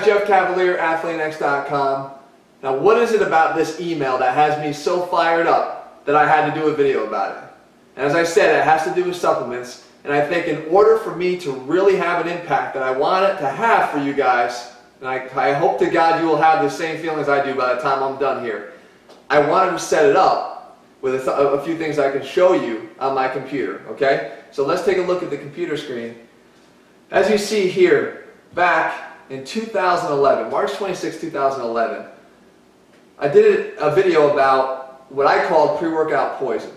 Jeff Cavalier, athlean-x.com. Now, what is it about this email that has me so fired up that I had to do a video about it? And as I said, it has to do with supplements. And I think in order for me to really have an impact that I want it to have for you guys, and I hope to God you will have the same feelings I do by the time I'm done here, I wanted to set it up with a few things I can show you on my computer, okay? So let's take a look at the computer screen. As you see here, back in 2011, March 26, 2011, I did a video about what I called pre-workout poison,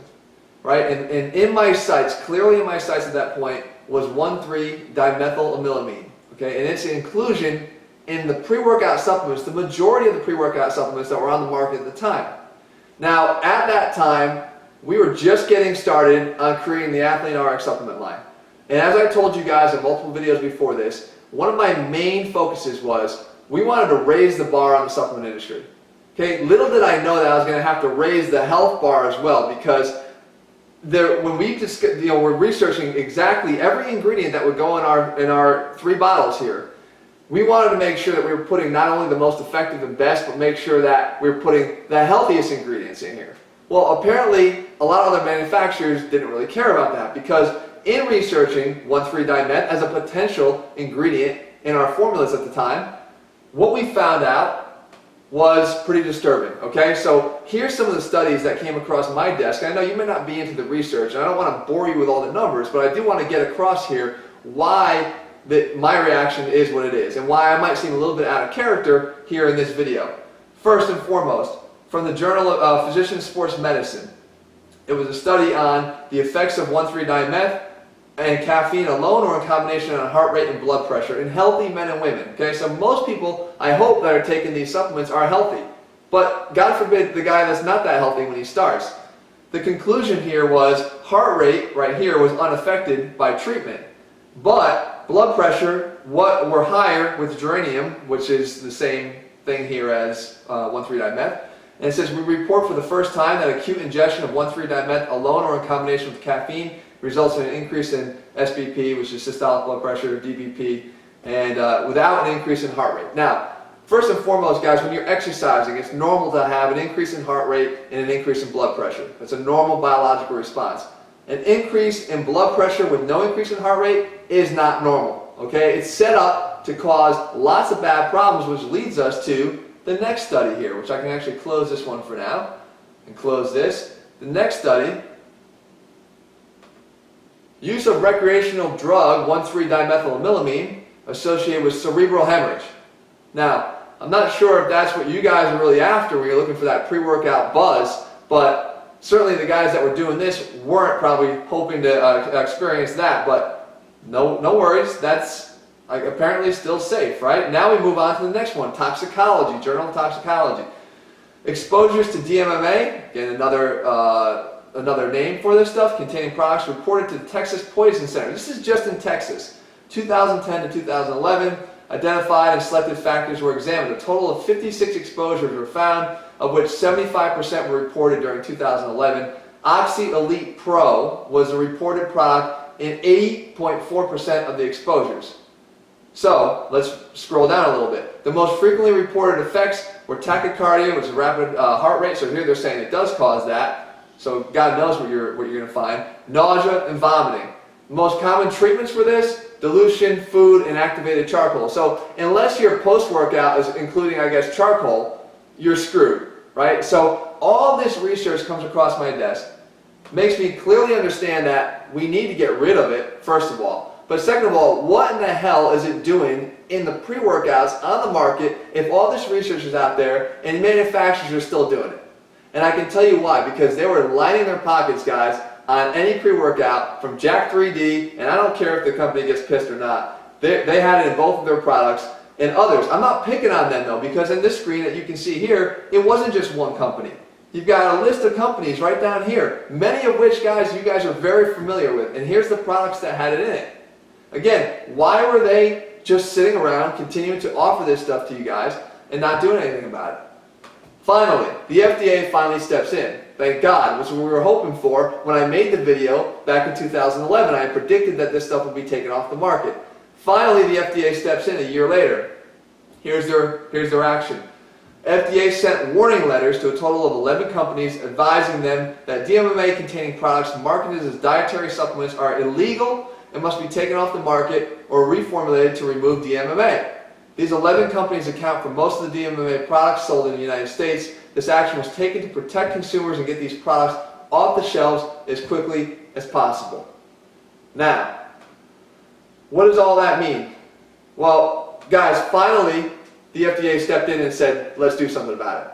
right? And in my sights, clearly in my sights at that point, was 1,3-dimethylamylamine, okay? And its inclusion in the pre-workout supplements, the majority of the pre-workout supplements that were on the market at the time. Now, at that time, we were just getting started on creating the athlean-rx supplement line. And as I told you guys in multiple videos before this, one of my main focuses was we wanted to raise the bar on the supplement industry. Okay, little did I know that I was going to have to raise the health bar as well, because when we just, we're researching exactly every ingredient that would go in our 3 bottles here. We wanted to make sure that we were putting not only the most effective and best, but make sure that we were putting the healthiest ingredients in here. Well, apparently a lot of other manufacturers didn't really care about that, because in researching 1,3-dimet as a potential ingredient in our formulas at the time, what we found out was pretty disturbing, okay? So here's some of the studies that came across my desk. I know you may not be into the research, and I don't want to bore you with all the numbers, but I do want to get across here why my reaction is what it is, and why I might seem a little bit out of character here in this video. First and foremost, from the Journal of Physician Sports Medicine, it was a study on the effects of 1,3-dimet and caffeine alone or in combination on heart rate and blood pressure in healthy men and women. Okay, so most people, I hope, that are taking these supplements are healthy. But God forbid the guy that's not that healthy when he starts. The conclusion here was heart rate, right here, was unaffected by treatment. But blood pressure were higher with geranium, which is the same thing here as 1,3-dimet. And it says, we report for the first time that acute ingestion of 1,3-dimet alone or in combination with caffeine results in an increase in SBP, which is systolic blood pressure, DBP, and without an increase in heart rate. Now, first and foremost, guys, when you're exercising, it's normal to have an increase in heart rate and an increase in blood pressure. That's a normal biological response. An increase in blood pressure with no increase in heart rate is not normal, okay? It's set up to cause lots of bad problems, which leads us to the next study here, which I can actually close this one for now, and close this. The next study, use of recreational drug 1,3-dimethylamylamine associated with cerebral hemorrhage. Now, I'm not sure if that's what you guys are really after when you're looking for that pre-workout buzz, but certainly the guys that were doing this weren't probably hoping to experience that, but no worries, that's apparently still safe, right? Now we move on to the next one, toxicology, Journal of Toxicology. Exposures to DMAA, again another name for this stuff, containing products reported to the Texas Poison Center. This is just in Texas. 2010 to 2011, identified and selected factors were examined. A total of 56 exposures were found, of which 75% were reported during 2011. Oxy Elite Pro was a reported product in 80.4% of the exposures. So, let's scroll down a little bit. The most frequently reported effects were tachycardia, which is rapid heart rate, so here they're saying it does cause that. So God knows what you're going to find. Nausea and vomiting. The most common treatments for this, dilution, food, and activated charcoal. So unless your post-workout is including, I guess, charcoal, you're screwed, right? So all this research comes across my desk. Makes me clearly understand that we need to get rid of it, first of all. But second of all, what in the hell is it doing in the pre-workouts on the market if all this research is out there and manufacturers are still doing it? And I can tell you why, because they were lining their pockets, guys, on any pre-workout from Jack3d, and I don't care if the company gets pissed or not. They had it in both of their products and others. I'm not picking on them, though, because in this screen that you can see here, it wasn't just one company. You've got a list of companies right down here, many of which, guys, you guys are very familiar with, and here's the products that had it in it. Again, why were they just sitting around continuing to offer this stuff to you guys and not doing anything about it? Finally, the FDA finally steps in. Thank God, which is what we were hoping for when I made the video back in 2011. I predicted that this stuff would be taken off the market. Finally, the FDA steps in a year later. Here's their action. FDA sent warning letters to a total of 11 companies advising them that DMAA containing products marketed as dietary supplements are illegal and must be taken off the market or reformulated to remove DMAA. These 11 companies account for most of the DMAA products sold in the United States. This action was taken to protect consumers and get these products off the shelves as quickly as possible. Now, what does all that mean? Well, guys, finally, the FDA stepped in and said, let's do something about it.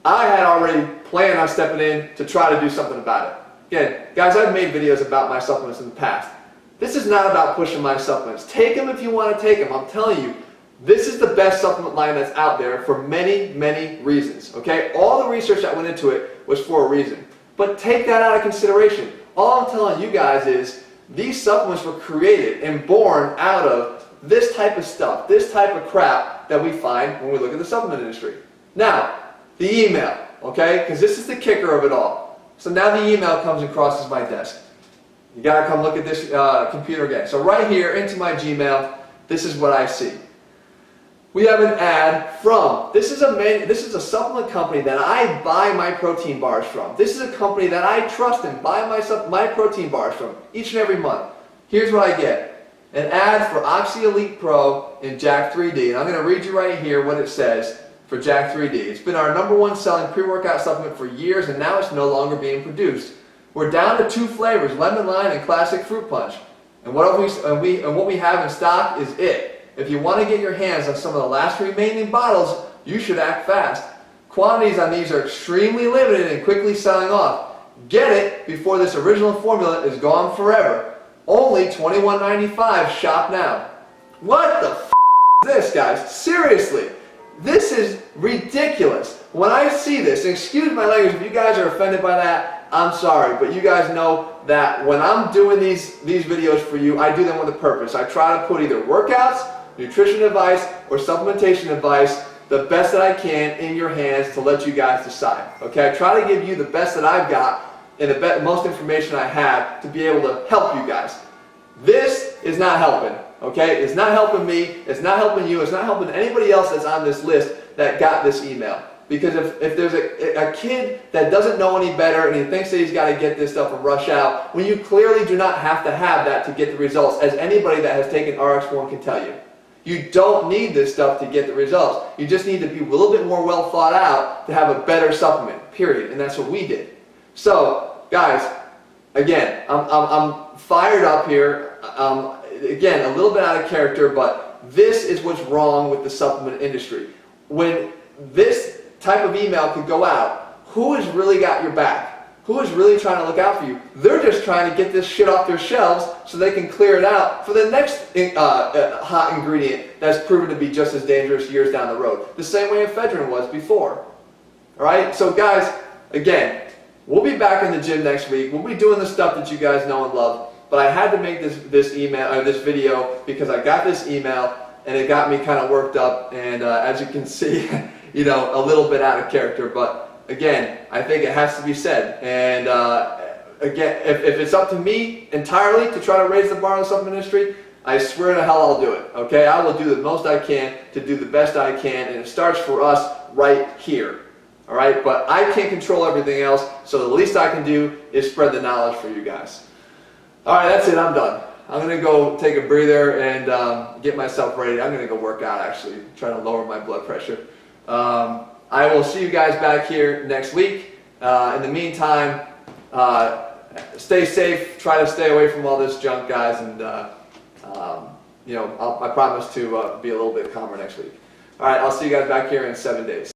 I had already planned on stepping in to try to do something about it. Again, guys, I've made videos about my supplements in the past. This is not about pushing my supplements. Take them if you want to take them. I'm telling you, this is the best supplement line that's out there for many, many reasons. Okay? All the research that went into it was for a reason. But take that out of consideration. All I'm telling you guys is these supplements were created and born out of this type of stuff, this type of crap that we find when we look at the supplement industry. Now, the email, okay? Because this is the kicker of it all. So now the email comes and crosses my desk. You gotta come look at this computer again. So right here into my Gmail, this is what I see. We have an ad from, this is a supplement company that I buy my protein bars from. This is a company that I trust and buy my protein bars from each and every month. Here's what I get. An ad for Oxy Elite Pro and Jack3d. And I'm going to read you right here what it says for Jack3d. It's been our #1 selling pre-workout supplement for years and now it's no longer being produced. We're down to 2 flavors, lemon lime and classic fruit punch. And what we have in stock is it. If you want to get your hands on some of the last remaining bottles, you should act fast. Quantities on these are extremely limited and quickly selling off. Get it before this original formula is gone forever. Only $21.95. Shop now. What the f is this, guys? Seriously, this is ridiculous. When I see this, and excuse my language, if you guys are offended by that, I'm sorry, but you guys know that when I'm doing these videos for you, I do them with a purpose. I try to put either workouts, nutrition advice, or supplementation advice, the best that I can in your hands to let you guys decide. Okay, I try to give you the best that I've got and the most information I have to be able to help you guys. This is not helping, okay? It's not helping me, it's not helping you, it's not helping anybody else that's on this list that got this email. Because if there's a kid that doesn't know any better and he thinks that he's got to get this stuff and rush out, when you clearly do not have to have that to get the results, as anybody that has taken RX1 can tell you. You don't need this stuff to get the results. You just need to be a little bit more well thought out to have a better supplement, period. And that's what we did. So, guys, again, I'm fired up here. Again, a little bit out of character, but this is what's wrong with the supplement industry. When this type of email could go out, who has really got your back? Who is really trying to look out for you? They're just trying to get this shit off their shelves so they can clear it out for the next hot ingredient that's proven to be just as dangerous years down the road. The same way ephedrine was before. Alright? So guys, again, we'll be back in the gym next week. We'll be doing the stuff that you guys know and love. But I had to make this video because I got this email and it got me kind of worked up. And as you can see, you know, a little bit out of character. But again, I think it has to be said. And again, if it's up to me entirely to try to raise the bar in the supplement industry, I swear to hell I'll do it. Okay, I will do the most I can to do the best I can, and it starts for us right here. All right, but I can't control everything else, so the least I can do is spread the knowledge for you guys. All right, that's it. I'm done. I'm gonna go take a breather and get myself ready. I'm gonna go work out, actually, try to lower my blood pressure. I will see you guys back here next week. In the meantime, stay safe. Try to stay away from all this junk, guys, and you know, I promise to be a little bit calmer next week. All right, I'll see you guys back here in 7 days.